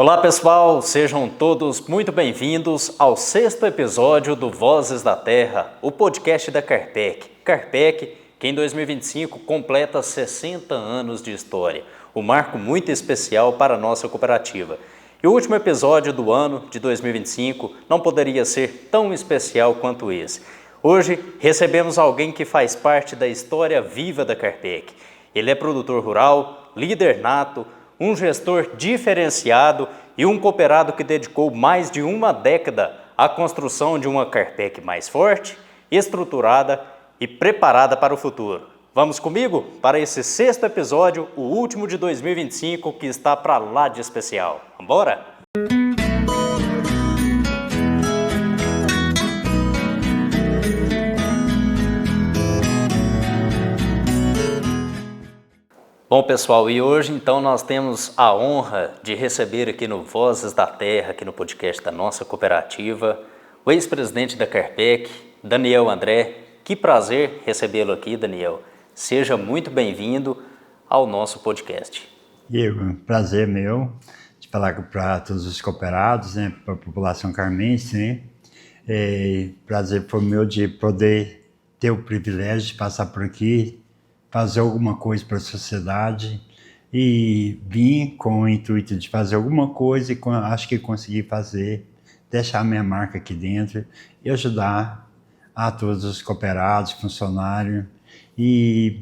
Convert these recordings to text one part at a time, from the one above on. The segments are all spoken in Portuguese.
Olá pessoal, sejam todos muito bem-vindos ao 6º episódio do Vozes da Terra, o podcast da Carpec. Carpec, que em 2025 completa 60 anos de história, um marco muito especial para a nossa cooperativa. E o último episódio do ano de 2025 não poderia ser tão especial quanto esse. Hoje recebemos alguém que faz parte da história viva da Carpec. Ele é produtor rural, líder nato, um gestor diferenciado e um cooperado que dedicou mais de uma década à construção de uma Carpec mais forte, estruturada e preparada para o futuro. Vamos comigo para esse 6º episódio, o último de 2025, que está para lá de especial. Vambora? Bom pessoal, e hoje então nós temos a honra de receber aqui no Vozes da Terra, aqui no podcast da nossa cooperativa, o ex-presidente da Carpec, Daniel André. Que prazer recebê-lo aqui, Daniel. Seja muito bem-vindo ao nosso podcast. Prazer meu de falar para todos os cooperados, né, para a população carmense, né. Prazer foi meu de poder ter o privilégio de passar por aqui, fazer alguma coisa para a sociedade, e vim com o intuito de fazer alguma coisa e acho que consegui fazer, deixar minha marca aqui dentro e ajudar a todos os cooperados, funcionários. E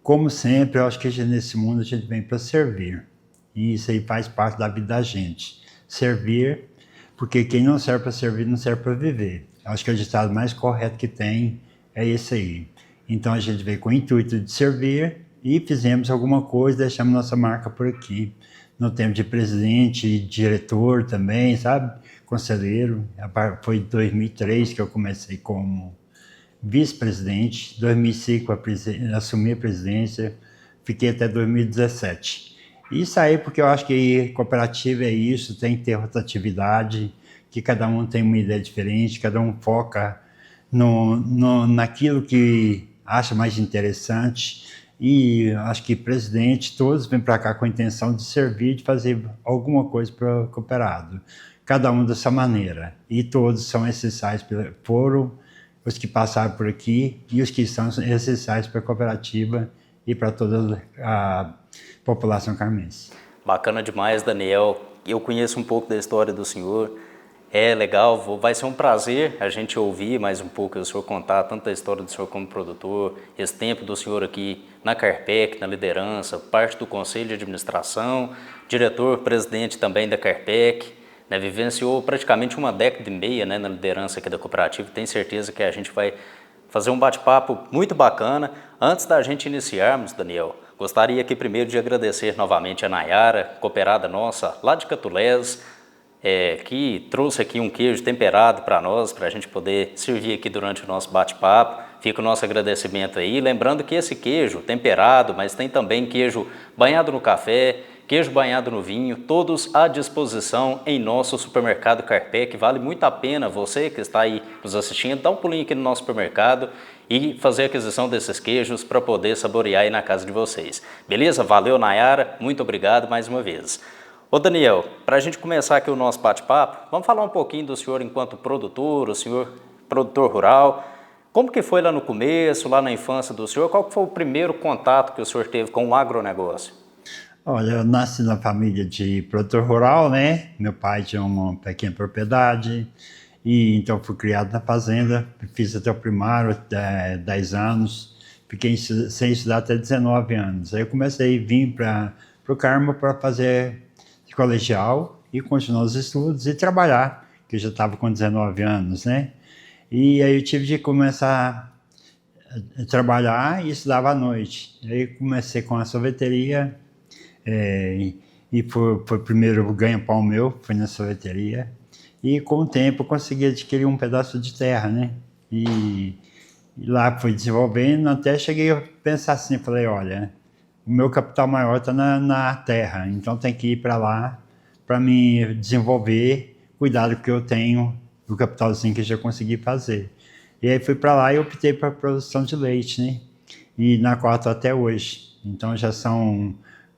como sempre, eu acho que nesse mundo a gente vem para servir, e isso aí faz parte da vida da gente, servir, porque quem não serve para servir não serve para viver. Eu acho que o ditado mais correto que tem é esse aí. Então a gente veio com o intuito de servir e fizemos alguma coisa, deixamos nossa marca por aqui. No tempo de presidente, diretor também, sabe? Conselheiro. Foi em 2003 que eu comecei como vice-presidente. Em 2005 assumi a presidência, fiquei até 2017. E saí porque eu acho que cooperativa é isso, tem que ter rotatividade, que cada um tem uma ideia diferente, cada um foca naquilo que acha mais interessante, e acho que presidente, todos vêm para cá com a intenção de servir, de fazer alguma coisa para o cooperado, cada um da sua maneira, e todos são essenciais, foram os que passaram por aqui e os que são essenciais para a cooperativa e para toda a população carmense. Bacana demais, Daniel. Eu conheço um pouco da história do senhor. É legal, vai ser um prazer a gente ouvir mais um pouco o senhor contar tanto a história do senhor como produtor, esse tempo do senhor aqui na Carpec, na liderança, parte do conselho de administração, diretor, presidente também da Carpec, né, vivenciou praticamente uma década e meia, né, na liderança aqui da cooperativa. Tenho certeza que a gente vai fazer um bate-papo muito bacana. Antes da gente iniciarmos, Daniel, gostaria aqui primeiro de agradecer novamente a Nayara, cooperada nossa lá de Catulés, que trouxe aqui um queijo temperado para nós, para a gente poder servir aqui durante o nosso bate-papo. Fica o nosso agradecimento aí. Lembrando que esse queijo temperado, mas tem também queijo banhado no café, queijo banhado no vinho, todos à disposição em nosso supermercado Carpec. Vale muito a pena você que está aí nos assistindo, dar um pulinho aqui no nosso supermercado e fazer a aquisição desses queijos para poder saborear aí na casa de vocês. Beleza? Valeu, Nayara. Muito obrigado mais uma vez. Ô Daniel, para a gente começar aqui o nosso bate-papo, vamos falar um pouquinho do senhor enquanto produtor, o senhor produtor rural. Como que foi lá no começo, lá na infância do senhor? Qual que foi o primeiro contato que o senhor teve com o agronegócio? Olha, eu nasci na família de produtor rural, né? Meu pai tinha uma pequena propriedade, e então fui criado na fazenda, fiz até o primário, 10 anos, fiquei sem estudar até 19 anos. Aí eu comecei a vir para o Carmo para fazer colegial e continuar os estudos e trabalhar, que eu já estava com 19 anos, né? E aí eu tive de começar a trabalhar e estudava à noite. Aí comecei com a sorveteria, e foi o primeiro ganha-pão meu, foi na sorveteria. E com o tempo eu consegui adquirir um pedaço de terra, né? E lá fui desenvolvendo, até cheguei a pensar assim, falei, olha, o meu capital maior está na terra, então tem que ir para lá para me desenvolver, cuidar do que eu tenho, do capitalzinho que eu já consegui fazer. E aí fui para lá e optei para a produção de leite, né? E na qual estou até hoje. Então já são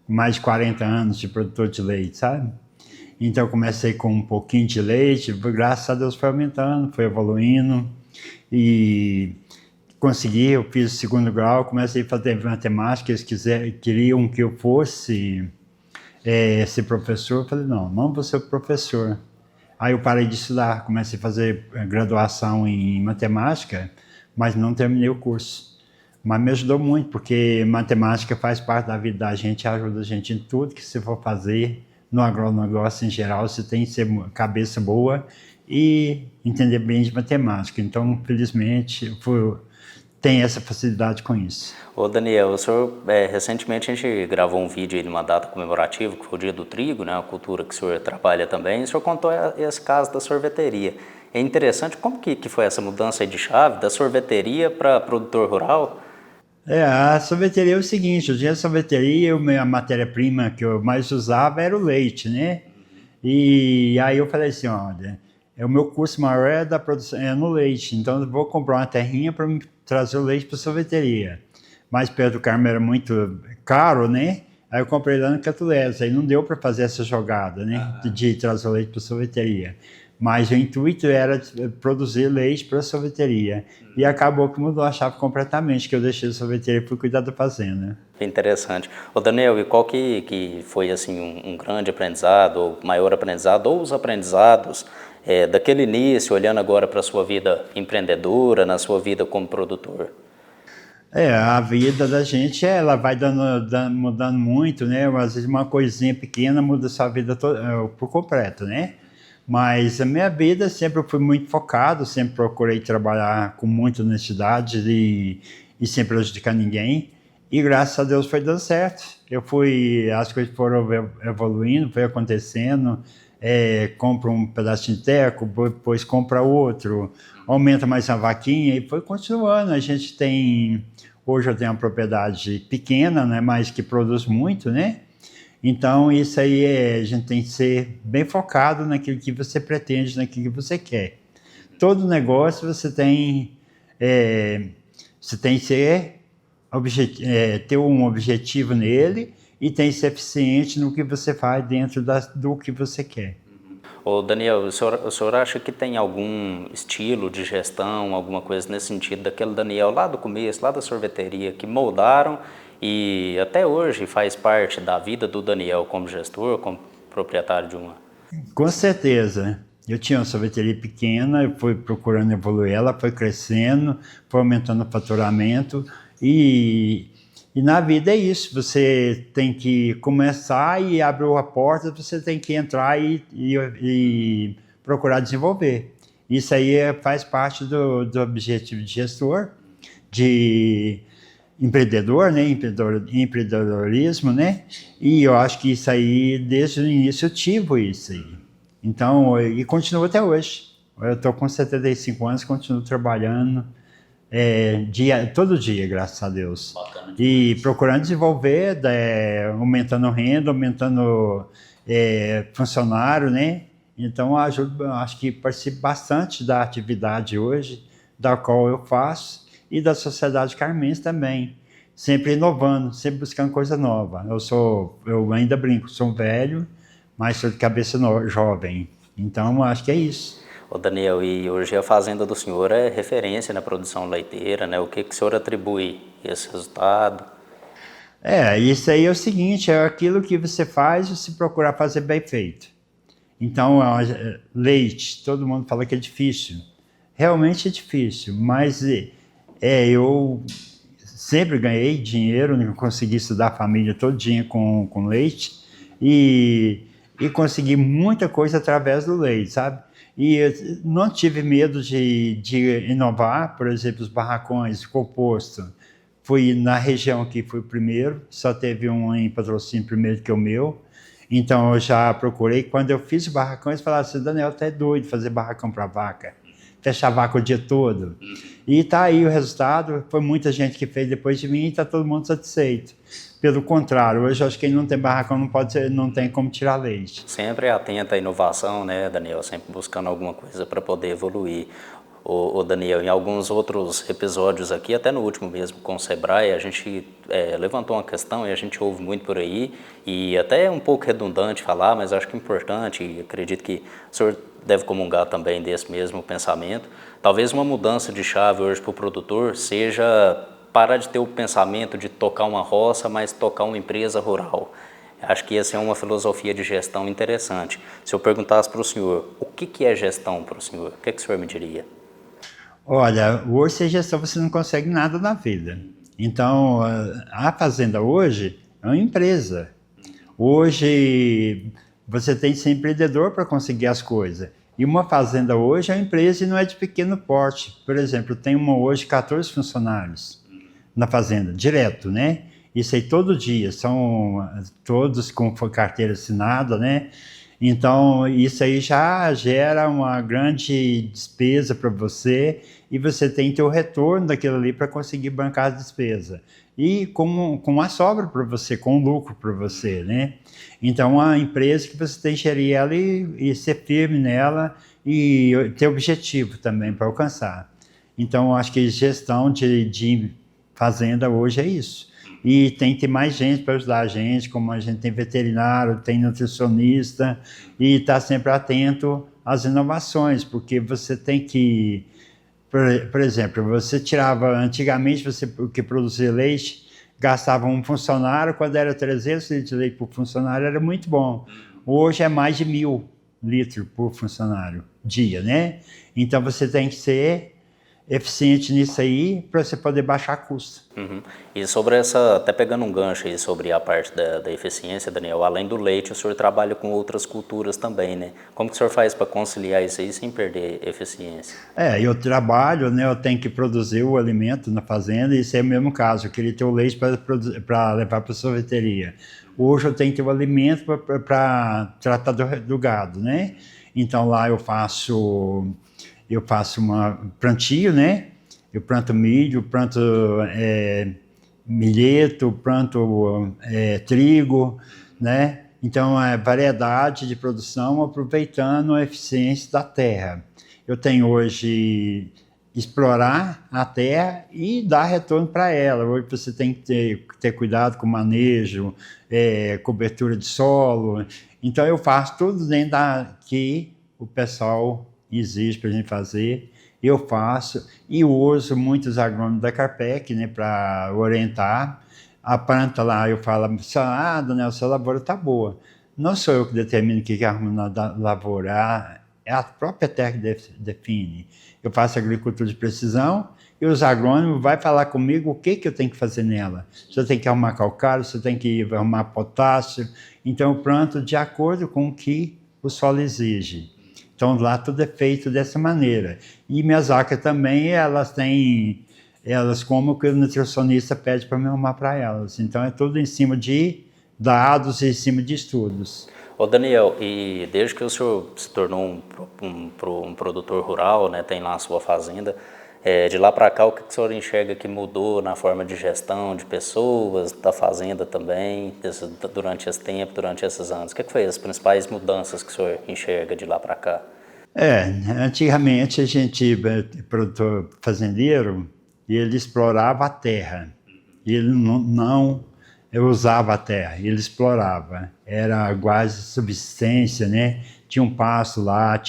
mais de 40 anos de produtor de leite, sabe? Então eu comecei com um pouquinho de leite, graças a Deus foi aumentando, foi evoluindo e consegui, eu fiz o segundo grau, comecei a fazer matemática, eles queriam que eu fosse ser professor, eu falei, não vou ser professor. Aí eu parei de estudar, comecei a fazer graduação em matemática, mas não terminei o curso. Mas me ajudou muito, porque matemática faz parte da vida da gente, ajuda a gente em tudo que você for fazer, no agronegócio em geral, você tem que ser cabeça boa e entender bem de matemática. Então, felizmente, tenho essa facilidade com isso. Ô Daniel, o senhor, recentemente a gente gravou um vídeo aí numa data comemorativa, que foi o Dia do Trigo, né, a cultura que o senhor trabalha também, e o senhor contou esse caso da sorveteria. É interessante, como que foi essa mudança aí de chave, da sorveteria para produtor rural? A sorveteria é o seguinte, eu tinha sorveteria, a matéria-prima que eu mais usava era o leite, né? E aí eu falei assim, olha, o meu curso maior é da produção, é no leite, então eu vou comprar uma terrinha para trazer o leite para a sorveteria. Mas Pedro Carmo era muito caro, né? Aí eu comprei lá no Catulés, aí não deu para fazer essa jogada, né? De trazer o leite para a sorveteria. Mas o intuito era produzir leite para a sorveteria. E acabou que mudou a chave completamente, que eu deixei a sorveteria e fui cuidar da fazenda. Interessante. Ô Daniel, e qual que foi assim um grande aprendizado, ou maior aprendizado, ou os aprendizados daquele início, olhando agora para a sua vida empreendedora, na sua vida como produtor? A vida da gente, ela vai mudando muito, né? Às vezes uma coisinha pequena muda a sua vida por completo, né? Mas a minha vida sempre eu fui muito focado, sempre procurei trabalhar com muita honestidade e sem prejudicar ninguém. E graças a Deus foi dando certo. As coisas foram evoluindo, foi acontecendo. Compra um pedacinho de teco, depois compra outro, aumenta mais uma vaquinha e foi continuando. Hoje eu tenho uma propriedade pequena, né, mas que produz muito, né? Então, isso aí a gente tem que ser bem focado naquilo que você pretende, naquilo que você quer. Todo negócio você tem que ter um objetivo nele e tem que ser eficiente no que você faz dentro do que você quer. Ô Daniel, o senhor acha que tem algum estilo de gestão, alguma coisa nesse sentido, daquele Daniel lá do começo, lá da sorveteria, que moldaram e até hoje faz parte da vida do Daniel como gestor, como proprietário de uma? Com certeza. Eu tinha uma sorveteria pequena, eu fui procurando evoluir ela, foi crescendo, foi aumentando o faturamento e na vida é isso, você tem que começar e abriu a porta, você tem que entrar e procurar desenvolver. Isso aí faz parte do objetivo de gestor, de empreendedor, né? Empreendedorismo, né? E eu acho que isso aí, desde o início, eu tive isso aí. Então, e continuo até hoje. Eu estou com 75 anos, continuo trabalhando todo dia, graças a Deus. Bacana. E procurando desenvolver, aumentando renda, aumentando funcionário, né? Então, acho que participo bastante da atividade hoje, da qual eu faço, e da sociedade carmense também. Sempre inovando, sempre buscando coisa nova. Eu ainda brinco, sou um velho, mas sou de cabeça jovem. Então, acho que é isso. Ô Daniel, e hoje a fazenda do senhor é referência na produção leiteira, né? O que o senhor atribui esse resultado? Isso aí é o seguinte, é aquilo que você faz e se procurar fazer bem feito. Então, leite, todo mundo fala que é difícil. Realmente é difícil, mas eu sempre ganhei dinheiro, não consegui estudar a família todinha com leite e consegui muita coisa através do leite, sabe? E eu não tive medo de inovar, por exemplo, os barracões, composto. Fui na região aqui, fui o primeiro, só teve um em Patrocínio primeiro que o meu. Então eu já procurei. Quando eu fiz barracões, falaram assim, Daniel, tá doido fazer barracão para vaca. Fechar vaca o dia todo. E tá aí o resultado, foi muita gente que fez depois de mim e tá todo mundo satisfeito. Pelo contrário, hoje eu acho que quem não tem barracão não tem como tirar leite. Sempre atento à inovação, né, Daniel? Sempre buscando alguma coisa para poder evoluir. o Daniel, em alguns outros episódios aqui, até no último mesmo com o Sebrae, a gente levantou uma questão e a gente ouve muito por aí, e até é um pouco redundante falar, mas acho que é importante, e acredito que o senhor deve comungar também desse mesmo pensamento. Talvez uma mudança de chave hoje para o produtor seja parar de ter o pensamento de tocar uma roça, mas tocar uma empresa rural. Acho que essa é uma filosofia de gestão interessante. Se eu perguntasse para o senhor, o que é gestão para o senhor? O que o senhor me diria? Olha, hoje sem gestão você não consegue nada na vida. Então, a fazenda hoje é uma empresa. Hoje você tem que ser empreendedor para conseguir as coisas. E uma fazenda hoje é uma empresa e não é de pequeno porte. Por exemplo, tem uma hoje 14 funcionários na fazenda, direto, né? Isso aí todo dia, são todos com carteira assinada, né? Então, isso aí já gera uma grande despesa para você e você tem que ter o retorno daquilo ali para conseguir bancar a despesa. E com a sobra para você, com lucro para você, né? Então, a empresa que você tem que gerir ela e ser firme nela e ter objetivo também para alcançar. Então, acho que gestão de fazenda hoje é isso. E tem que ter mais gente para ajudar a gente, como a gente tem veterinário, tem nutricionista, e estar sempre atento às inovações, porque você tem que, por exemplo, você tirava, antigamente você que produzia leite, gastava um funcionário, quando era 300 litros de leite por funcionário era muito bom. Hoje é mais de 1.000 litros por funcionário dia, né? Então você tem que ser eficiente nisso aí para você poder baixar custo. Uhum. E sobre essa, até pegando um gancho aí sobre a parte da eficiência, Daniel, além do leite, o senhor trabalha com outras culturas também, né? Como que o senhor faz para conciliar isso aí sem perder eficiência? Eu trabalho, né? Eu tenho que produzir o alimento na fazenda, e isso é o mesmo caso. Eu queria ter o leite para levar para a sorveteria. Hoje eu tenho que ter o alimento para tratar do gado, né? Então lá eu faço plantio, né? Eu planto milho, planto milheto, planto trigo, né? Então, é variedade de produção aproveitando a eficiência da terra. Eu tenho hoje explorar a terra e dar retorno para ela. Hoje você tem que ter cuidado com o manejo, cobertura de solo. Então, eu faço tudo dentro da que o pessoal exige para a gente fazer, eu faço e uso muitos agrônomos da Carpec, né, para orientar. A planta lá, eu falo, Daniel, sua lavoura está boa. Não sou eu que determino o que é a lavoura, é a própria terra que define. Eu faço agricultura de precisão e os agrônomos vão falar comigo o que eu tenho que fazer nela. Se eu tenho que arrumar calcário, se eu tenho que arrumar potássio. Então eu planto de acordo com o que o solo exige. Então lá tudo é feito dessa maneira. E minhas vacas também, elas como que o nutricionista pede para me arrumar para elas. Então é tudo em cima de dados e em cima de estudos. Ô Daniel, e desde que o senhor se tornou um produtor rural, né, tem lá a sua fazenda, de lá para cá, o que o senhor enxerga que mudou na forma de gestão de pessoas, da fazenda também, durante esse tempo, durante esses anos? O que foi as principais mudanças que o senhor enxerga de lá para cá? Antigamente a gente, produtor fazendeiro, ele explorava a terra. Ele não usava a terra, ele explorava. Era quase subsistência, né? Tinha um pasto lá,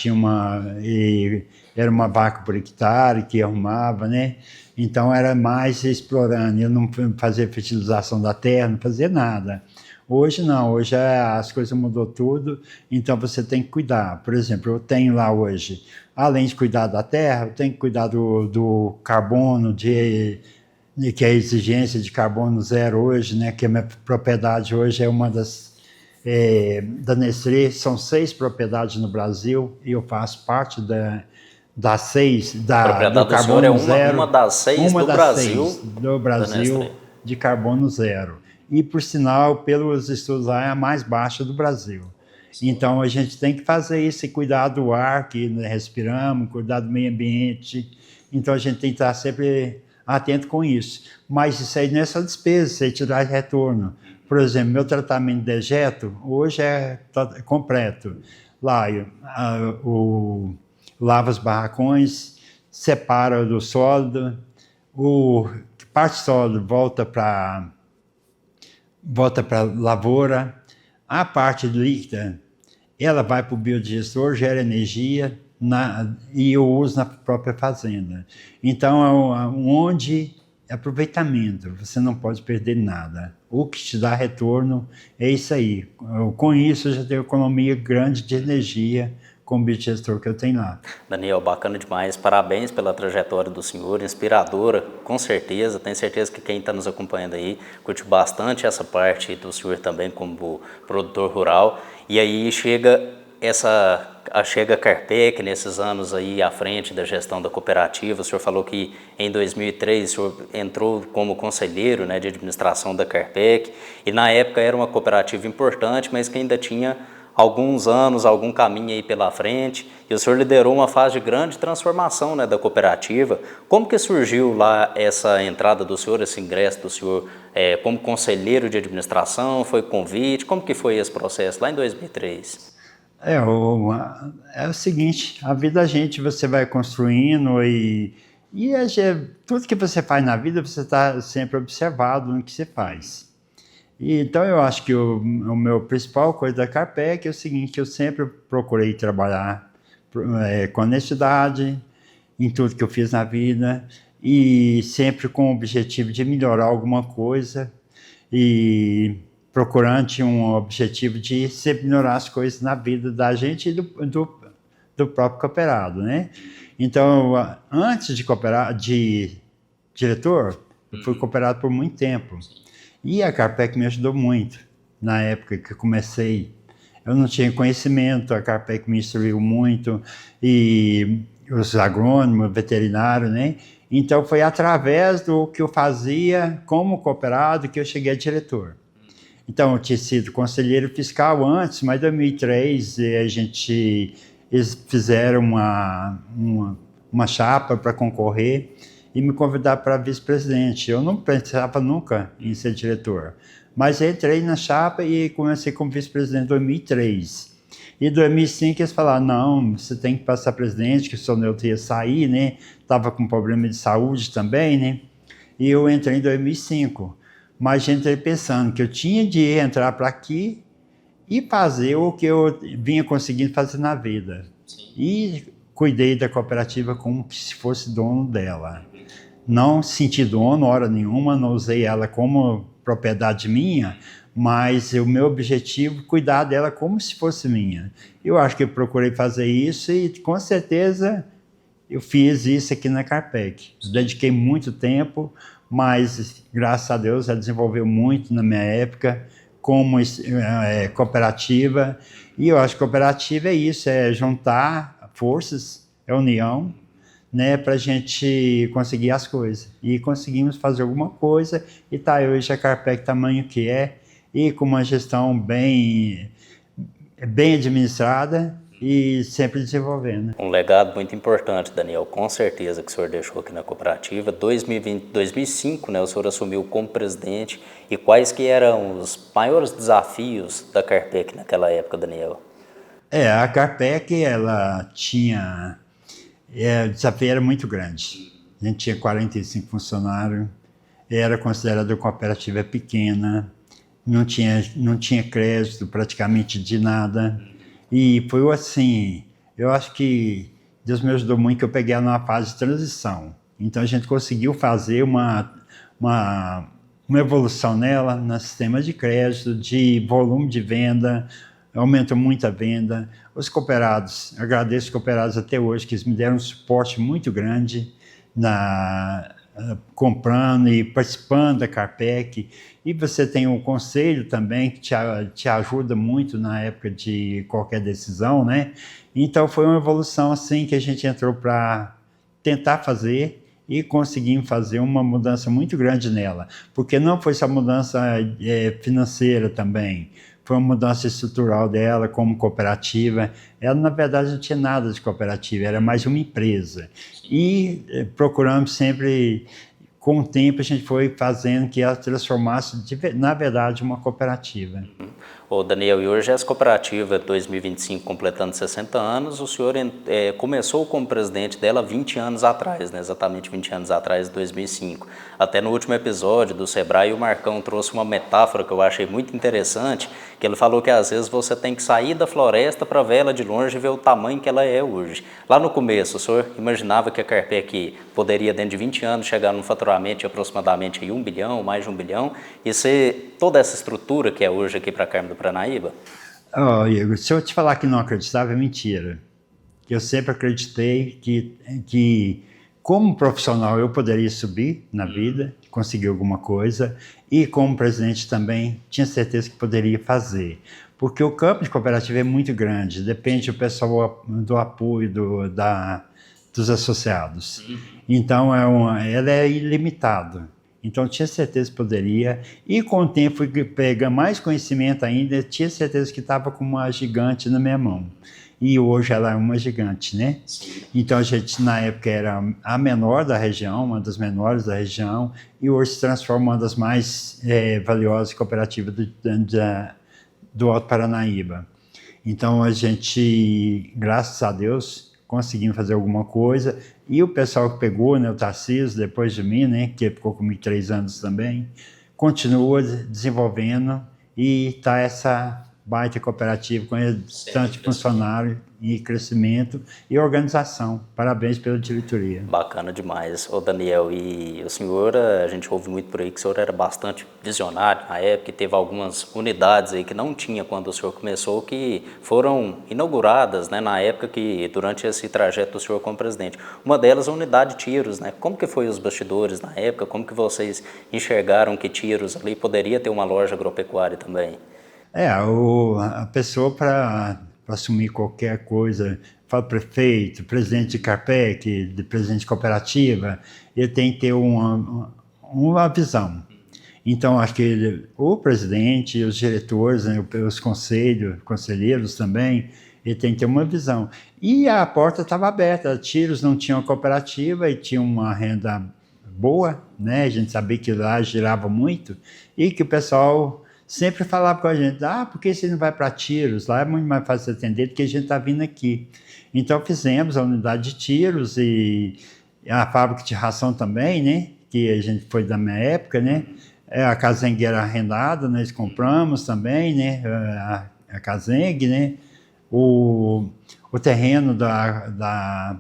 era uma vaca por hectare que arrumava, né? Então era mais explorando, ele não fazia fertilização da terra, não fazia nada. Hoje não, hoje as coisas mudou tudo, então você tem que cuidar. Por exemplo, eu tenho lá hoje, além de cuidar da terra, eu tenho que cuidar do carbono, que é a exigência de carbono zero hoje, né? Que a minha propriedade hoje é uma da Nestlé, são 6 propriedades no Brasil, e eu faço parte das 6 do carbono zero. Uma das 6 do Brasil de carbono zero. E, por sinal, pelos estudos lá, é a mais baixa do Brasil. Então, a gente tem que fazer isso e cuidar do ar que respiramos, cuidar do meio ambiente. Então, a gente tem que estar sempre atento com isso. Mas isso aí não é só despesa, isso aí te dá retorno. Por exemplo, meu tratamento de dejeto hoje é completo. Lá, lavo os barracões, separa do sólido, o parte sólido volta para a lavoura, a parte líquida ela vai para o biodigestor, gera energia e eu uso na própria fazenda. Então, onde aproveitamento, você não pode perder nada. O que te dá retorno é isso aí. Com isso, eu já tenho economia grande de energia com o biodigestor que eu tenho lá. Daniel, bacana demais. Parabéns pela trajetória do senhor, inspiradora, com certeza. Tenho certeza que quem está nos acompanhando aí curte bastante essa parte do senhor também como produtor rural. E aí chega a Carpec nesses anos aí à frente da gestão da cooperativa. O senhor falou que em 2003 o senhor entrou como conselheiro, né, de administração da Carpec, e na época era uma cooperativa importante, mas que ainda tinha alguns anos, algum caminho aí pela frente, e o senhor liderou uma fase de grande transformação, né, da cooperativa. Como que surgiu lá essa entrada do senhor, esse ingresso do senhor como conselheiro de administração? Foi convite? Como que foi esse processo lá em 2003? É o seguinte, a vida da gente você vai construindo tudo que você faz na vida você está sempre observado no que você faz. Então eu acho que o meu principal coisa da Carpec é o seguinte, que eu sempre procurei trabalhar com honestidade em tudo que eu fiz na vida e sempre com o objetivo de melhorar alguma coisa e procurando um objetivo de sempre melhorar as coisas na vida da gente e do próprio cooperado, né? Então, antes de diretor, eu fui cooperado por muito tempo. E a Carpec me ajudou muito. Na época que eu comecei, eu não tinha conhecimento, a Carpec me instruiu muito, e os agrônomos, veterinários, né? Então, foi através do que eu fazia como cooperado que eu cheguei a diretor. Então, eu tinha sido conselheiro fiscal antes, mas em 2003 eles fizeram uma chapa para concorrer e me convidaram para vice-presidente. Eu não pensava nunca em ser diretor, mas entrei na chapa e comecei como vice-presidente em 2003. E em 2005 eles falaram, não, você tem que passar presidente, que o seu Neuto ia sair, né? Estava com problema de saúde também, né? E eu entrei em 2005. Mas entrei pensando que eu tinha de entrar para aqui e fazer o que eu vinha conseguindo fazer na vida. Sim. E cuidei da cooperativa como se fosse dono dela. Não senti dono hora nenhuma, não usei ela como propriedade minha, mas o meu objetivo é cuidar dela como se fosse minha. Eu acho que eu procurei fazer isso e com certeza eu fiz isso aqui na Carpec. Dediquei muito tempo, mas graças a Deus ela desenvolveu muito na minha época como cooperativa. E eu acho que cooperativa é isso, é juntar forças, é união, né, para a gente conseguir as coisas. E conseguimos fazer alguma coisa e está hoje a Carpec tamanho que é e com uma gestão bem administrada e sempre desenvolvendo. Um legado muito importante, Daniel, com certeza que o senhor deixou aqui na cooperativa. 2005, né, o senhor assumiu como presidente. E quais que eram os maiores desafios da Carpec naquela época, Daniel? A Carpec, ela tinha... o desafio era muito grande. A gente tinha 45 funcionários, era considerada cooperativa pequena, não tinha crédito praticamente de nada. E foi assim, eu acho que Deus me ajudou muito que eu peguei ela numa fase de transição. Então a gente conseguiu fazer uma evolução nela, no sistema de crédito, de volume de venda, aumentou muito a venda. Os cooperados, agradeço os cooperados até hoje, que eles me deram um suporte muito grande comprando e participando da Carpec. E você tem um conselho também que te ajuda muito na época de qualquer decisão, né? Então foi uma evolução assim que a gente entrou para tentar fazer e conseguimos fazer uma mudança muito grande nela. Porque não foi só mudança financeira também, foi uma mudança estrutural dela como cooperativa. Ela, na verdade, não tinha nada de cooperativa, era mais uma empresa. E procuramos sempre com o tempo a gente foi fazendo que ela transformasse, na verdade, uma cooperativa. Ô Daniel, e hoje essa cooperativa 2025 completando 60 anos, o senhor começou como presidente dela 20 anos atrás, né? Exatamente 20 anos atrás, em 2005. Até no último episódio do Sebrae, o Marcão trouxe uma metáfora que eu achei muito interessante, que ele falou que às vezes você tem que sair da floresta para ver ela de longe e ver o tamanho que ela é hoje. Lá no começo, o senhor imaginava que a Carpec poderia, dentro de 20 anos, chegar num faturamento de aproximadamente aí 1 bilhão, mais de 1 bilhão, e ser toda essa estrutura que é hoje aqui para Carmo do Paranaíba? Oh, Igor, se eu te falar que não acreditava, é mentira. Eu sempre acreditei que como profissional eu poderia subir na vida, conseguir alguma coisa, e como presidente também tinha certeza que poderia fazer. Porque o campo de cooperativa é muito grande, depende do pessoal, do apoio dos associados. Então, ela é ilimitada. Então, tinha certeza que poderia, e com o tempo fui pegando mais conhecimento ainda, tinha certeza que estava com uma gigante na minha mão. E hoje ela é uma gigante, né? Sim. Então, a gente, na época, era a menor da região, uma das menores da região, e hoje se transforma uma das mais valiosas cooperativas do Alto Paranaíba. Então, a gente, graças a Deus, conseguimos fazer alguma coisa, e o pessoal que pegou, né, o Tarcísio, depois de mim, né, que ficou comigo 3 anos também, continua desenvolvendo, e está essa baita cooperativa com bastante funcionário e crescimento e organização. Parabéns pela diretoria. Bacana demais. Ô Daniel, e o senhor, a gente ouve muito por aí que o senhor era bastante visionário na época, e teve algumas unidades aí que não tinha quando o senhor começou, que foram inauguradas, né, na época que, durante esse trajeto do senhor como presidente. Uma delas, a unidade Tiros, né? Como que foi os bastidores na época? Como que vocês enxergaram que Tiros ali poderia ter uma loja agropecuária também? A pessoa para assumir qualquer coisa, fala prefeito, presidente de Carpec, de presidente de cooperativa, ele tem que ter uma visão. Então, acho que o presidente, os diretores, né, os conselheiros também, ele tem que ter uma visão. E a porta estava aberta, a Tiros não tinha uma cooperativa e tinha uma renda boa, né? A gente sabia que lá girava muito e que o pessoal sempre falava com a gente, por que você não vai para Tiros? Lá é muito mais fácil atender do que a gente está vindo aqui. Então fizemos a unidade de Tiros e a fábrica de ração também, né? Que a gente foi da minha época, né? A Casengue era arrendada, nós compramos também, né? A Casengue, né? O terreno da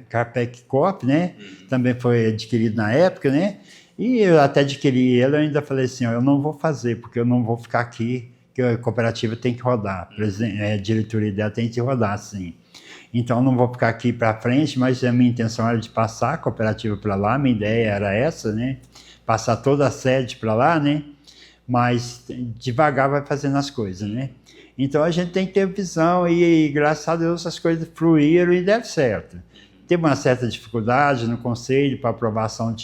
Carpec Coop, né? Também foi adquirido na época, né? E eu até adquiri ele, eu ainda falei assim, eu não vou fazer, porque eu não vou ficar aqui, que a cooperativa tem que rodar, a diretoria dela tem que rodar, sim. Então, eu não vou ficar aqui para frente, mas a minha intenção era de passar a cooperativa para lá, minha ideia era essa, né? Passar toda a sede para lá, né? Mas devagar vai fazendo as coisas, né? Então, a gente tem que ter visão e, graças a Deus, as coisas fluíram e deram certo. Teve uma certa dificuldade no conselho para aprovação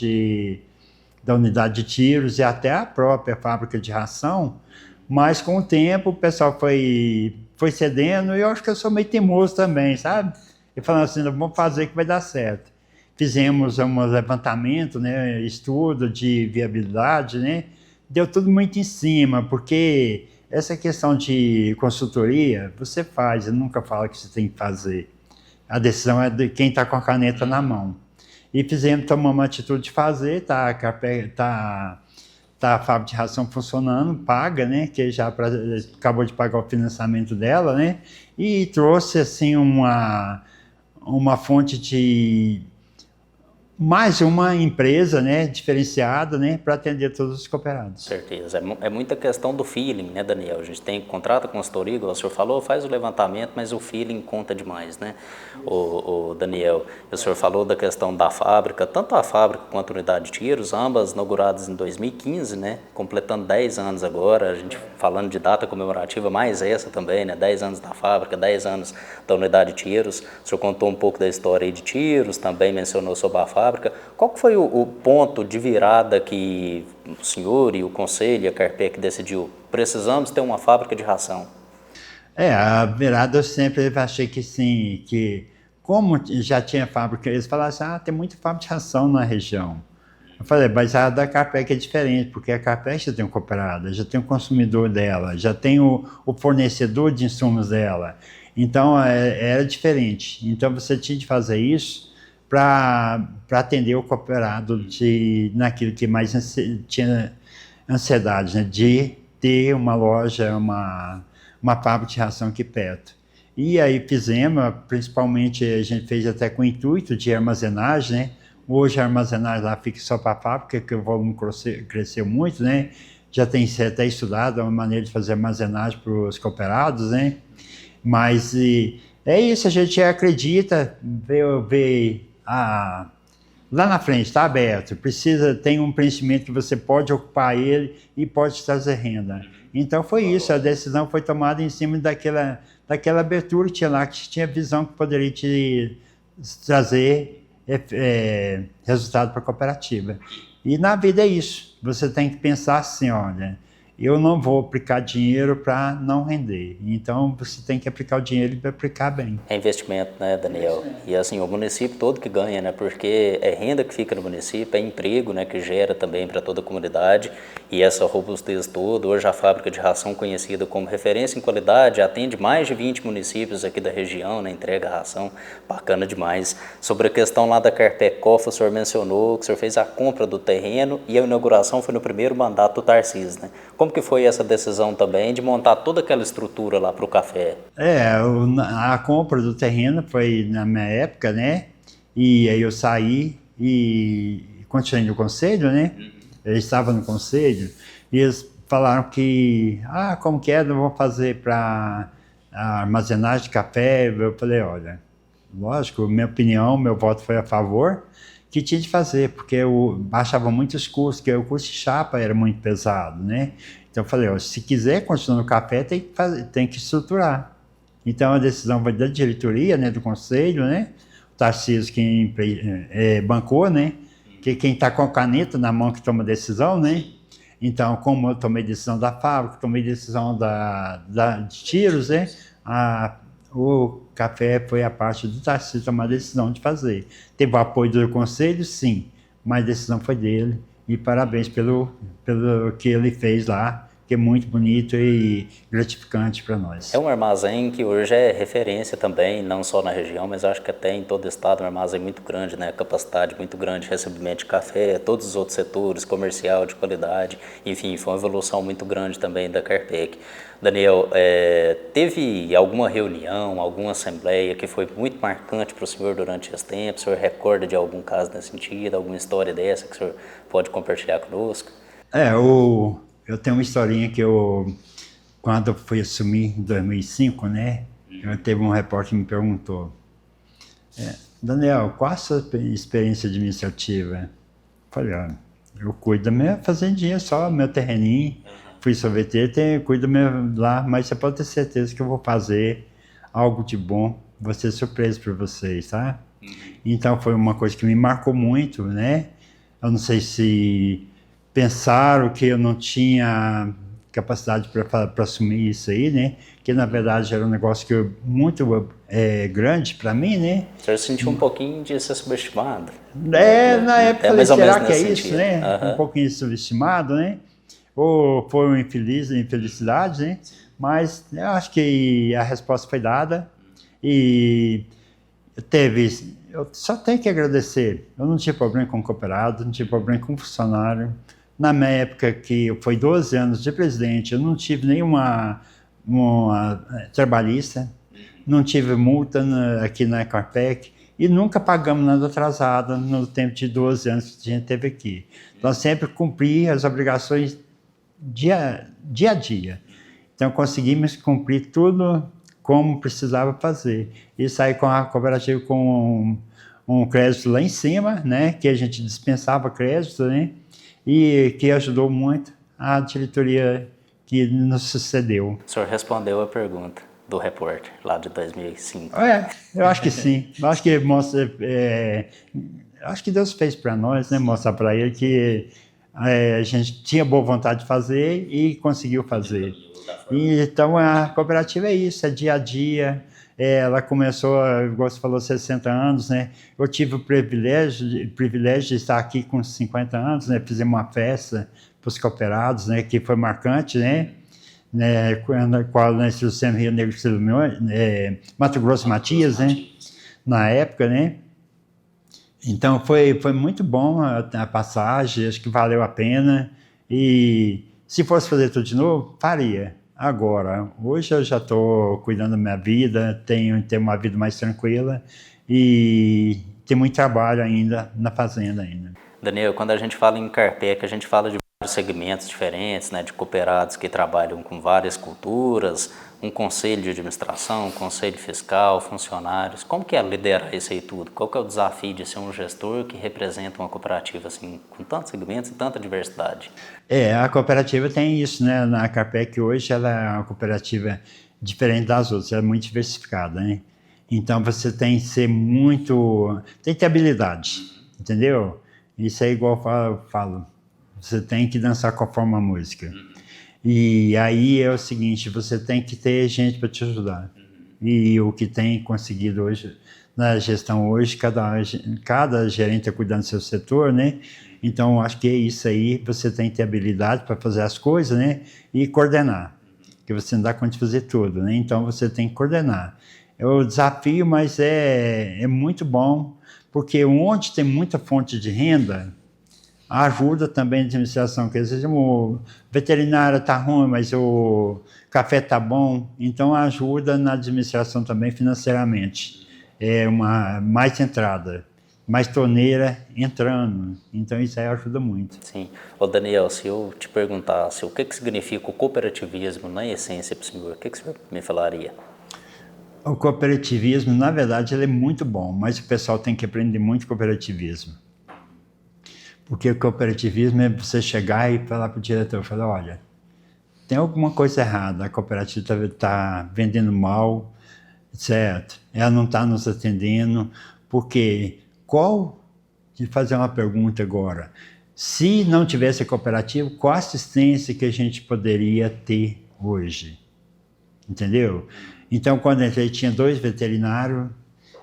da unidade de Tiros e até a própria fábrica de ração, mas com o tempo o pessoal foi cedendo e eu acho que eu sou meio teimoso também, sabe? E falando assim, vamos fazer que vai dar certo. Fizemos um levantamento, né, estudo de viabilidade, né? Deu tudo muito em cima, porque essa questão de consultoria, você faz, nunca fala que você tem que fazer. A decisão é de quem está com a caneta na mão. E tomamos uma atitude de fazer, tá a fábrica de ração funcionando, paga, né, que já acabou de pagar o financiamento dela, né, e trouxe, assim, uma fonte de mais uma empresa, né, diferenciada, né, para atender todos os cooperados. Certeza. É muita questão do feeling, né, Daniel? A gente contrata consultoria, igual o senhor falou, faz o levantamento, mas o feeling conta demais, né? O Daniel, o senhor falou da questão da fábrica, tanto a fábrica quanto a unidade de Tiros, ambas inauguradas em 2015, né, completando 10 anos agora, a gente falando de data comemorativa, mais essa também, né, 10 anos da fábrica, 10 anos da unidade de Tiros. O senhor contou um pouco da história aí de Tiros, também mencionou sobre a fábrica. Qual que foi o ponto de virada que o senhor e o conselho e a Carpec decidiu? Precisamos ter uma fábrica de ração. A virada eu sempre achei que sim, que como já tinha fábrica, eles falaram assim, tem muita fábrica de ração na região. Eu falei, mas a da Carpec é diferente, porque a Carpec já tem um cooperado, já tem o consumidor dela, já tem o fornecedor de insumos dela. Então, era diferente. Então, você tinha de fazer isso para atender o cooperado naquilo que mais tinha ansiedade, né? De ter uma loja, uma fábrica de ração aqui perto. E aí fizemos, principalmente a gente fez até com o intuito de armazenagem, né? Hoje a armazenagem lá fica só para a fábrica, porque o volume cresceu muito, né? Já tem até estudado uma maneira de fazer armazenagem para os cooperados, né? Mas é isso, a gente acredita, vê lá na frente, está aberto, tem um preenchimento que você pode ocupar ele e pode trazer renda. Então foi isso, a decisão foi tomada em cima daquela abertura que tinha lá, que tinha visão que poderia te trazer resultado para a cooperativa. E na vida é isso, você tem que pensar assim, olha, eu não vou aplicar dinheiro para não render. Então, você tem que aplicar o dinheiro para aplicar bem. É investimento, né, Daniel? E assim, o município todo que ganha, né? Porque é renda que fica no município, é emprego, né, que gera também para toda a comunidade. E essa robustez toda, hoje a fábrica de ração conhecida como referência em qualidade, atende mais de 20 municípios aqui da região, né, entrega ração, bacana demais. Sobre a questão lá da Carpec Coffee, o senhor mencionou que o senhor fez a compra do terreno e a inauguração foi no primeiro mandato do Tarcísio, né? Como que foi essa decisão também de montar toda aquela estrutura lá para o café? A compra do terreno foi na minha época, né? E aí eu saí e continuei no conselho, né? Eu estava no conselho e eles falaram que, como que é, não vou fazer para armazenagem de café. Eu falei, olha, lógico, minha opinião, meu voto foi a favor, que tinha de fazer, porque eu baixava muitos custos, porque o custo de chapa era muito pesado, né? Então eu falei, se quiser continuar no café, tem que estruturar. Então a decisão vai da diretoria, né, do conselho, né? O Tarcísio quem bancou, né? Que quem está com a caneta na mão que toma a decisão, né? Então, como eu tomei decisão da fábrica, tomei decisão de tiros, né? O café foi a parte do Tarcísio tomar a decisão de fazer. Teve o apoio do conselho, sim, mas a decisão foi dele. E parabéns pelo que ele fez lá, que é muito bonito e gratificante para nós. É um armazém que hoje é referência também, não só na região, mas acho que até em todo o estado, um armazém muito grande, né? Capacidade muito grande, recebimento de café, todos os outros setores, comercial, de qualidade, enfim, foi uma evolução muito grande também da Carpec. Daniel, teve alguma reunião, alguma assembleia que foi muito marcante para o senhor durante esse tempo? O senhor recorda de algum caso nesse sentido, alguma história dessa que o senhor pode compartilhar conosco? Eu tenho uma historinha que quando eu fui assumir em 2005, né? Teve um repórter que me perguntou, Daniel, qual a sua experiência administrativa? Eu falei, eu cuido da minha fazendinha só, meu terreninho, fui sorveteiro, cuido lá, mas você pode ter certeza que eu vou fazer algo de bom, vou ser surpresa para vocês, tá? Então foi uma coisa que me marcou muito, né? Eu não sei se pensaram que eu não tinha capacidade para assumir isso aí, né? Que na verdade era um negócio muito grande para mim, né? O senhor sentiu um pouquinho de ser subestimado? Na época eu falei, será que é isso, sentido, né? Um pouquinho subestimado, né? Ou foi uma infelicidade, né? Mas eu acho que a resposta foi dada e eu só tenho que agradecer. Eu não tive problema com o cooperado, não tive problema com o funcionário. Na minha época, que foi 12 anos de presidente, eu não tive nenhuma trabalhista, não tive multa aqui na Carpec e nunca pagamos nada atrasado no tempo de 12 anos que a gente teve aqui. Nós sempre cumprimos as obrigações dia a dia. Então, conseguimos cumprir tudo como precisava fazer. E sair com a cooperativa com um crédito lá em cima, né, que a gente dispensava crédito, né, e que ajudou muito a diretoria que nos sucedeu. O senhor respondeu a pergunta do repórter lá de 2005. Eu acho que sim. Eu acho que mostra, acho que Deus fez para nós, né, mostrar para ele que a gente tinha boa vontade de fazer e conseguiu fazer. E, então a cooperativa é isso, é dia a dia. Ela começou, igual você falou, 60 anos, né? Eu tive o privilégio de estar aqui com 50 anos, né? Fizemos uma festa para os cooperados, né? Que foi marcante, né? Qual nós trouxemos Rio Negro, Mato Grosso e Matias, né? Na época, né? Então foi muito bom a passagem, acho que valeu a pena. E se fosse fazer tudo de novo, faria. Agora, hoje eu já estou cuidando da minha vida, tenho uma vida mais tranquila e tem muito trabalho ainda na fazenda ainda. Daniel, quando a gente fala em Carpec, a gente fala de vários segmentos diferentes, né, de cooperados que trabalham com várias culturas, um conselho de administração, um conselho fiscal, funcionários. Como que é liderar isso aí tudo? Qual que é o desafio de ser um gestor que representa uma cooperativa assim, com tantos segmentos e tanta diversidade? A cooperativa tem isso, né? Na Carpec hoje ela é uma cooperativa diferente das outras, ela é muito diversificada, né? Então você tem que ser tem que ter habilidade, entendeu? Isso é igual eu falo, você tem que dançar conforme a música. E aí é o seguinte, você tem que ter gente para te ajudar. E o que tem conseguido hoje, na gestão hoje, cada gerente está cuidando do seu setor, né? Então, acho que é isso aí, você tem que ter habilidade para fazer as coisas, né? E coordenar, porque você não dá conta de fazer tudo, né? Então, você tem que coordenar. É o desafio, mas é muito bom, porque onde tem muita fonte de renda, ajuda também a administração, que às vezes o veterinário está ruim, mas o café está bom, então ajuda na administração também financeiramente. É uma mais entrada, mais torneira entrando, então isso aí ajuda muito. Sim. Ô Daniel, se eu te perguntasse o que significa o cooperativismo na essência para o senhor, o que o senhor me falaria? O cooperativismo, na verdade, ele é muito bom, mas o pessoal tem que aprender muito cooperativismo. Porque o cooperativismo é você chegar e falar para o diretor, falar, olha, tem alguma coisa errada, a cooperativa está vendendo mal, certo? Ela não está nos atendendo, porque de fazer uma pergunta agora, se não tivesse a cooperativa, qual a assistência que a gente poderia ter hoje? Entendeu? Então, quando eu entrei, tinha 2 veterinários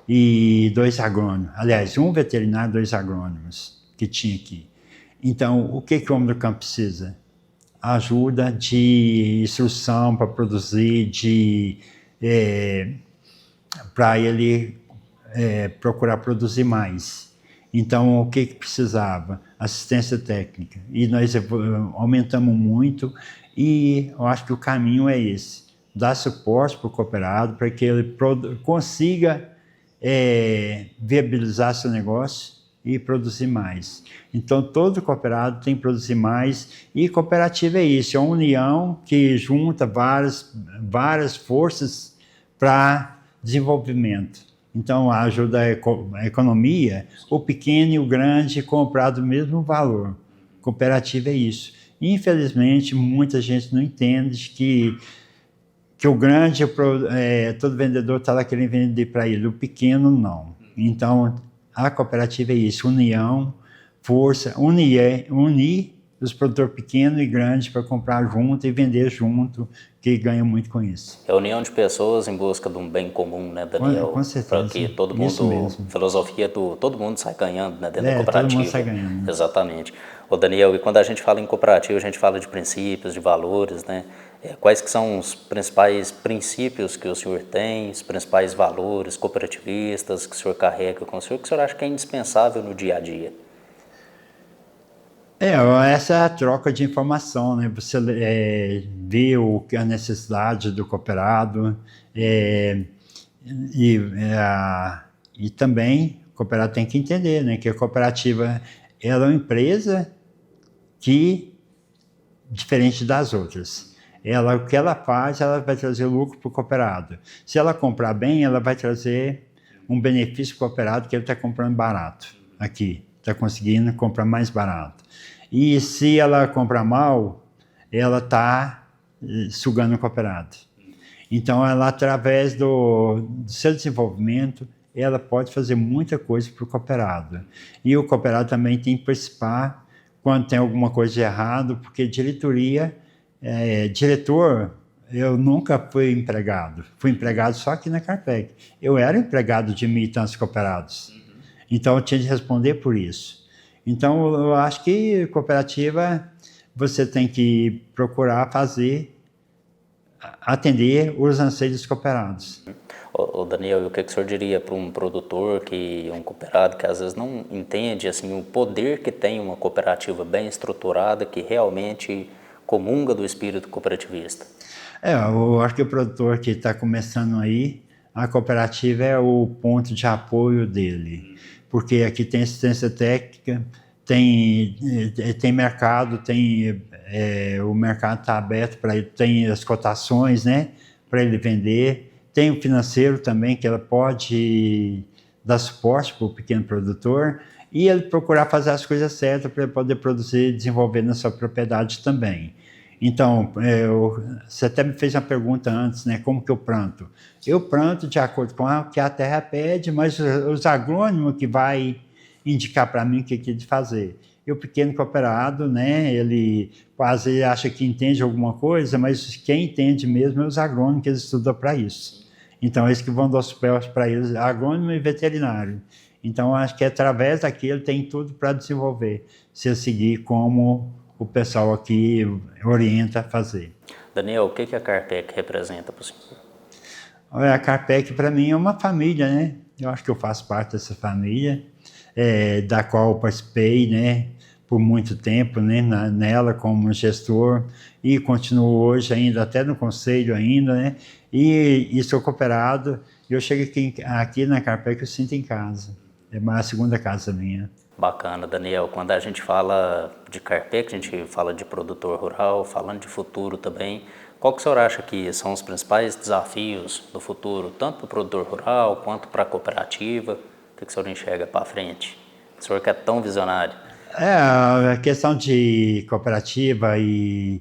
e 2 agrônomos. Aliás, 1 veterinário e 2 agrônomos que tinha aqui. Então, o que o homem do campo precisa? Ajuda de instrução para produzir, para ele procurar produzir mais. Então, o que precisava? Assistência técnica. E nós aumentamos muito e eu acho que o caminho é esse. Dar suporte para o cooperado para que ele consiga viabilizar seu negócio e produzir mais. Então, todo cooperado tem que produzir mais e cooperativa é isso, é uma união que junta várias forças para desenvolvimento. Então, ajuda a economia, o pequeno e o grande comprar do mesmo valor. Cooperativa é isso. Infelizmente, muita gente não entende que o grande, todo vendedor está lá querendo vender para ele, o pequeno não. Então, a cooperativa é isso, união, força, unir os produtores pequenos e grandes para comprar junto e vender junto, que ganha muito com isso. É a união de pessoas em busca de um bem comum, né, Daniel? Com certeza. Para que todo mundo, filosofia do todo mundo sai ganhando, né, dentro da cooperativa. Todo mundo sai ganhando. Exatamente. Ô Daniel, e quando a gente fala em cooperativa, a gente fala de princípios, de valores, né? Quais que são os principais princípios que o senhor tem, os principais valores cooperativistas que o senhor carrega com o senhor, que o senhor acha que é indispensável no dia a dia? Essa é a troca de informação, né? Você vê a necessidade do cooperado e também o cooperado tem que entender, né? Que a cooperativa ela é uma empresa diferente das outras. O que ela faz, ela vai trazer lucro para o cooperado. Se ela comprar bem, ela vai trazer um benefício para o cooperado que ele está comprando barato aqui, está conseguindo comprar mais barato. E se ela comprar mal, ela está sugando o cooperado. Então, ela, através do seu desenvolvimento, ela pode fazer muita coisa para o cooperado. E o cooperado também tem que participar quando tem alguma coisa de errado, porque diretoria, diretor, eu nunca fui empregado só aqui na Carpec. Eu era empregado de 1.000 e tantos cooperados, então eu tinha de responder por isso. Então eu acho que cooperativa você tem que procurar atender os anseios dos cooperados. Ô Daniel, e o que o senhor diria para um produtor, um cooperado que às vezes não entende assim, o poder que tem uma cooperativa bem estruturada, que realmente comunga do espírito cooperativista? Eu acho que o produtor que está começando aí, a cooperativa é o ponto de apoio dele, porque aqui tem assistência técnica, tem mercado, o mercado está aberto para ele, tem as cotações, né, para ele vender, tem o financeiro também, que ela pode dar suporte para o pequeno produtor, e ele procurar fazer as coisas certas para ele poder produzir e desenvolver na sua propriedade também. Então, você até me fez uma pergunta antes, né? Como que eu planto? Eu planto de acordo com o que a terra pede, mas os agrônomos que vai indicar para mim o que de fazer. E o pequeno cooperado, né? Ele quase acha que entende alguma coisa, mas quem entende mesmo é os agrônomos que eles estudam para isso. Então, eles que vão dar suporte para eles, agrônomo e veterinário. Então, acho que através daqui ele tem tudo para desenvolver, se eu seguir como o pessoal aqui orienta a fazer. Daniel, o que a Carpec representa para o senhor? A Carpec, para mim, é uma família, né? Eu acho que eu faço parte dessa família, da qual eu participei, né, por muito tempo, né, nela como gestor, e continuo hoje ainda, até no conselho ainda, né? E sou cooperado. Eu chego aqui na Carpec, eu sinto em casa. É a segunda casa minha. Bacana, Daniel. Quando a gente fala de Carpec, a gente fala de produtor rural, falando de futuro também. Qual que o senhor acha que são os principais desafios do futuro, tanto para o produtor rural quanto para a cooperativa? O que o senhor enxerga para frente? O senhor que é tão visionário. A questão de cooperativa e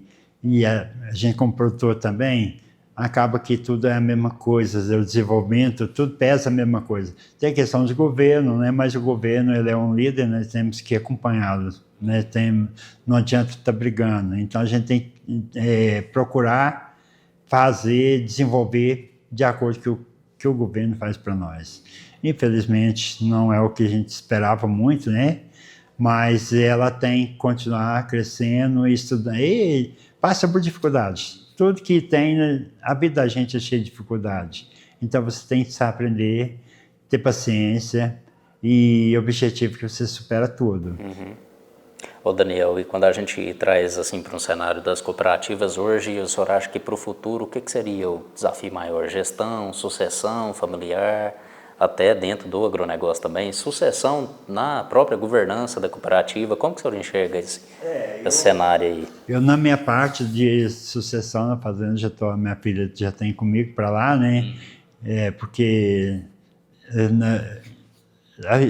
a gente como produtor também, acaba que tudo é a mesma coisa, o desenvolvimento, tudo pesa a mesma coisa. Tem a questão de governo, né? Mas o governo ele é um líder, nós temos que acompanhá-lo, né? Não adianta estar brigando. Então a gente tem que procurar desenvolver de acordo com o que o governo faz para nós. Infelizmente não é o que a gente esperava muito, né? Mas ela tem que continuar crescendo e estudando, e passa por dificuldades. Tudo que tem, a vida da gente é cheia de dificuldade. Então você tem que aprender, ter paciência e objetivo que você supera tudo. Ô Daniel, e quando a gente traz assim para um cenário das cooperativas hoje, o senhor acha que para o futuro, o que seria o desafio maior? Gestão, sucessão familiar, até dentro do agronegócio também, sucessão na própria governança da cooperativa, como que o senhor enxerga esse cenário aí? Eu, na minha parte de sucessão na fazenda, minha filha já tem comigo para lá, né? Porque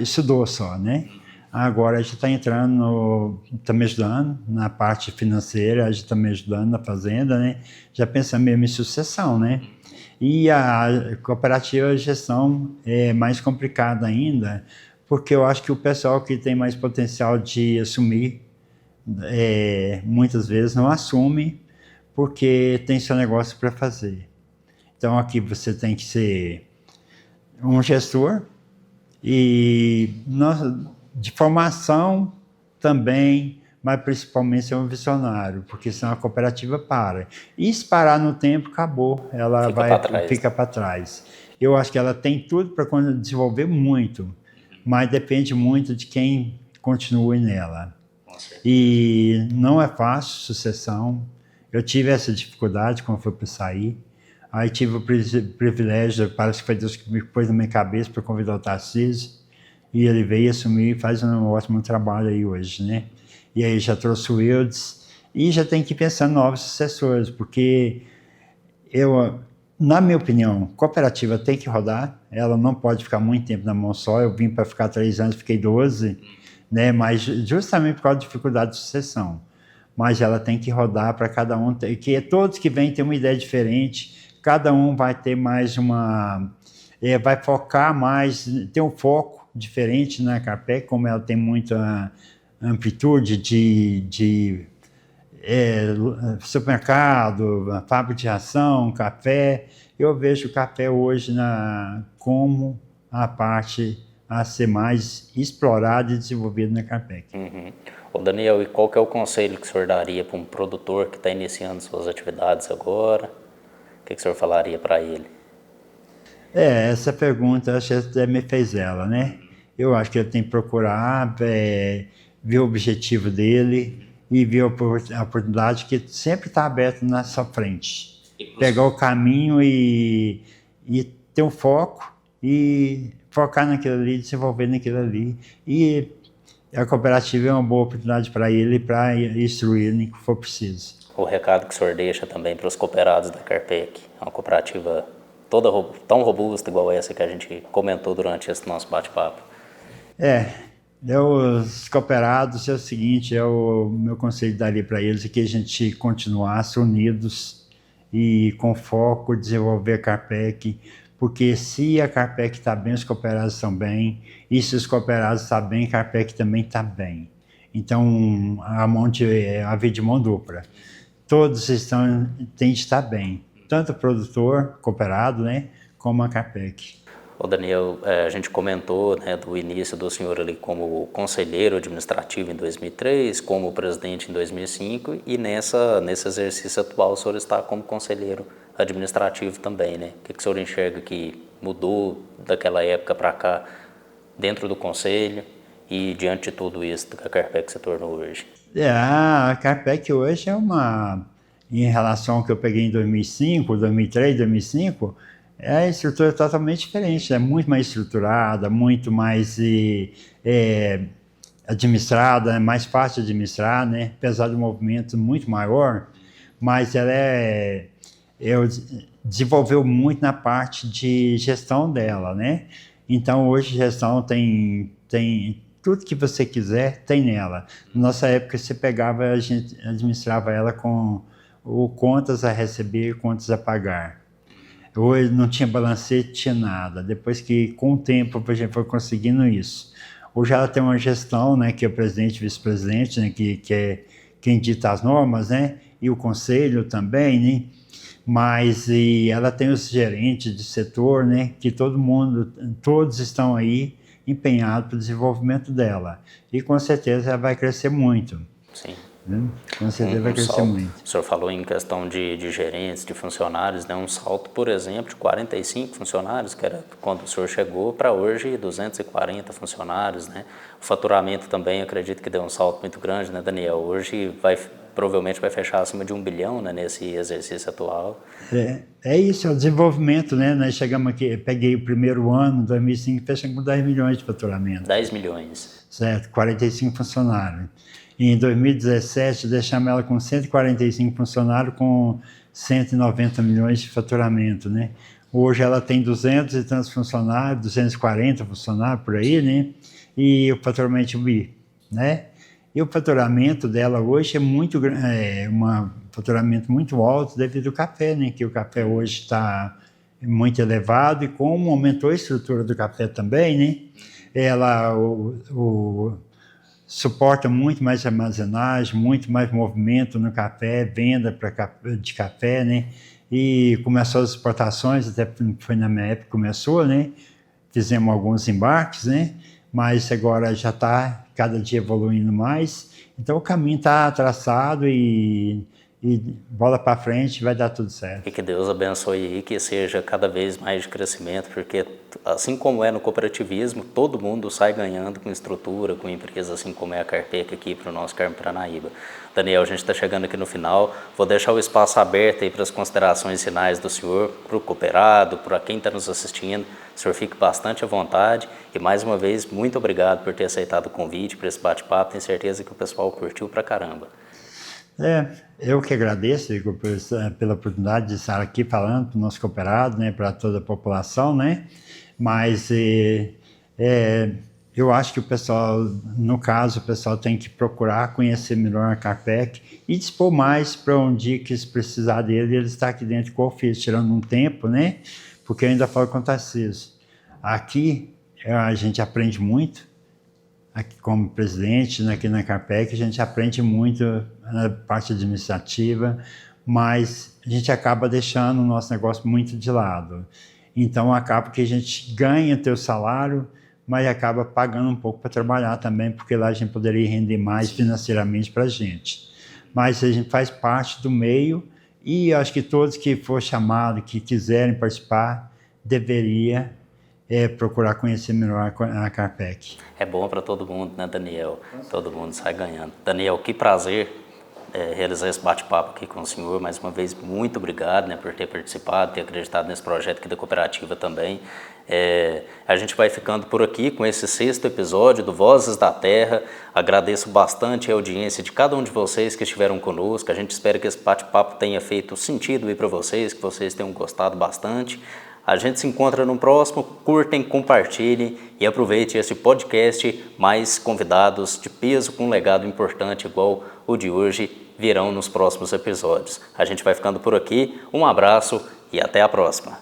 estudou só, né? Agora a gente está entrando, está me ajudando na parte financeira, a gente está me ajudando na fazenda, né? Já pensa mesmo em sucessão, né? E a cooperativa de gestão é mais complicada ainda, porque eu acho que o pessoal que tem mais potencial de assumir, muitas vezes não assume, porque tem seu negócio para fazer. Então aqui você tem que ser um gestor e de formação também, mas principalmente ser um visionário, porque senão a cooperativa para. E se parar no tempo, acabou, ela fica para trás. Eu acho que ela tem tudo para desenvolver muito, mas depende muito de quem continue nela. E não é fácil sucessão. Eu tive essa dificuldade quando fui para sair. Aí tive o privilégio, parece que foi Deus que me pôs na minha cabeça para convidar o Tarcísio, e ele veio assumir e faz um ótimo trabalho aí hoje, né? E aí já trouxe o Wildes, e já tem que pensar em novos sucessores, porque na minha opinião, cooperativa tem que rodar, ela não pode ficar muito tempo na mão só. Eu vim para ficar 3 anos, fiquei 12, né? Mas justamente por causa da dificuldade de sucessão. Mas ela tem que rodar para cada um, que todos que vêm têm uma ideia diferente, cada um vai ter mais vai focar mais, tem um foco diferente na Carpec, como ela tem muita amplitude supermercado, fábrica de ração, café. Eu vejo o café hoje como a parte a ser mais explorada e desenvolvida na Carpec. Ô Daniel, e qual que é o conselho que o senhor daria para um produtor que está iniciando suas atividades agora? O que o senhor falaria para ele? Essa pergunta, acho que você me fez ela, né? Eu acho que ele tem que procurar ver o objetivo dele e ver a oportunidade que sempre está aberta na sua frente. Pegar o caminho e ter um foco e focar naquilo ali, desenvolver naquilo ali. E a cooperativa é uma boa oportunidade para ele, para instruir no que for preciso. O recado que o senhor deixa também para os cooperados da Carpec, uma cooperativa tão robusta igual essa que a gente comentou durante esse nosso bate-papo. Os cooperados é o seguinte, o meu conselho daria para eles é que a gente continuasse unidos e com foco desenvolver a Carpec, porque se a Carpec está bem, os cooperados estão bem, e se os cooperados estão bem, a Carpec também está bem. Então, a via de mão dupla. Todos têm de estar bem, tanto o produtor, cooperado, né, como a Carpec. Ô Daniel, a gente comentou, né, do início do senhor ali como conselheiro administrativo em 2003, como presidente em 2005 e nesse exercício atual o senhor está como conselheiro administrativo também, né? O que o senhor enxerga que mudou daquela época para cá dentro do conselho e diante de tudo isso que a Carpec se tornou hoje? A Carpec hoje em relação ao que eu peguei em 2005, 2003, 2005, a estrutura é totalmente diferente, é muito mais estruturada, muito mais administrada, é mais fácil de administrar, né? Apesar do movimento muito maior, mas ela desenvolveu muito na parte de gestão dela, né? Então hoje gestão tem tudo que você quiser, tem nela. Na nossa época você pegava, a gente administrava ela com contas a receber, contas a pagar. Hoje não tinha balancete, tinha nada. Depois que, com o tempo, a gente foi conseguindo isso. Hoje ela tem uma gestão, né, que é o presidente e vice-presidente, né, que é quem dita as normas, né, e o conselho também, né, mas ela tem os gerentes de setor, né, que todos estão aí empenhados para o desenvolvimento dela. E com certeza ela vai crescer muito. Sim. Com certeza vai crescer muito. O senhor falou em questão de gerentes, de funcionários, né? Um salto, por exemplo, de 45 funcionários, que era quando o senhor chegou, para hoje 240 funcionários, né? O faturamento também, acredito que deu um salto muito grande, né, Daniel? Hoje provavelmente vai fechar acima de 1 bilhão, né, nesse exercício atual. É isso, é o desenvolvimento, né? Nós chegamos aqui, peguei o primeiro ano, 2005, fechamos com 10 milhões de faturamento. 10 milhões. Certo, 45 funcionários. Em 2017, deixamos ela com 145 funcionários, com 190 milhões de faturamento, né? Hoje ela tem 200 e tantos funcionários, 240 funcionários por aí, né? E o faturamento bi, né? E o faturamento dela hoje é um faturamento muito alto devido ao café, né? Que o café hoje está muito elevado e como aumentou a estrutura do café também, né? Ela suporta muito mais armazenagem, muito mais movimento no café, venda de café, né? E começou as exportações, até foi na minha época que começou, né? Fizemos alguns embarques, né? Mas agora já está cada dia evoluindo mais. Então o caminho está traçado e bola para frente, vai dar tudo certo. E que Deus abençoe aí, que seja cada vez mais de crescimento, porque assim como é no cooperativismo, todo mundo sai ganhando com estrutura, com empresa, assim como é a Carpec aqui para o nosso Carmo Paranaíba. Daniel, a gente está chegando aqui no final, vou deixar o espaço aberto aí para as considerações finais do senhor, para o cooperado, para quem está nos assistindo. O senhor fique bastante à vontade e mais uma vez, muito obrigado por ter aceitado o convite para esse bate-papo, tenho certeza que o pessoal curtiu pra caramba. Eu que agradeço, Igor, pela oportunidade de estar aqui falando para o nosso cooperado, né, para toda a população, né? Mas eu acho que o pessoal, no caso, o pessoal tem que procurar conhecer melhor a Carpec e dispor mais para um dia que se precisar dele, ele está aqui dentro com o ofício, tirando um tempo, né? Porque eu ainda falo com o Tarcísio. Aqui a gente aprende muito, aqui como presidente, aqui na Carpec, a gente aprende muito na parte administrativa, mas a gente acaba deixando o nosso negócio muito de lado. Então, acaba que a gente ganha teu salário, mas acaba pagando um pouco para trabalhar também, porque lá a gente poderia render mais financeiramente para a gente. Mas a gente faz parte do meio e acho que todos que for chamado, que quiserem participar, deveria procurar conhecer melhor a Carpec. É bom para todo mundo, né, Daniel? Todo mundo sai ganhando. Daniel, que prazer realizar esse bate-papo aqui com o senhor. Mais uma vez, muito obrigado, né, por ter participado, ter acreditado nesse projeto aqui da cooperativa também. A gente vai ficando por aqui com esse 6º episódio do Vozes da Terra. Agradeço bastante a audiência de cada um de vocês que estiveram conosco. A gente espera que esse bate-papo tenha feito sentido aí para vocês, que vocês tenham gostado bastante. A gente se encontra no próximo. Curtem, compartilhem e aproveite esse podcast. Mais convidados de peso com um legado importante igual o de hoje virão nos próximos episódios. A gente vai ficando por aqui. Um abraço e até a próxima.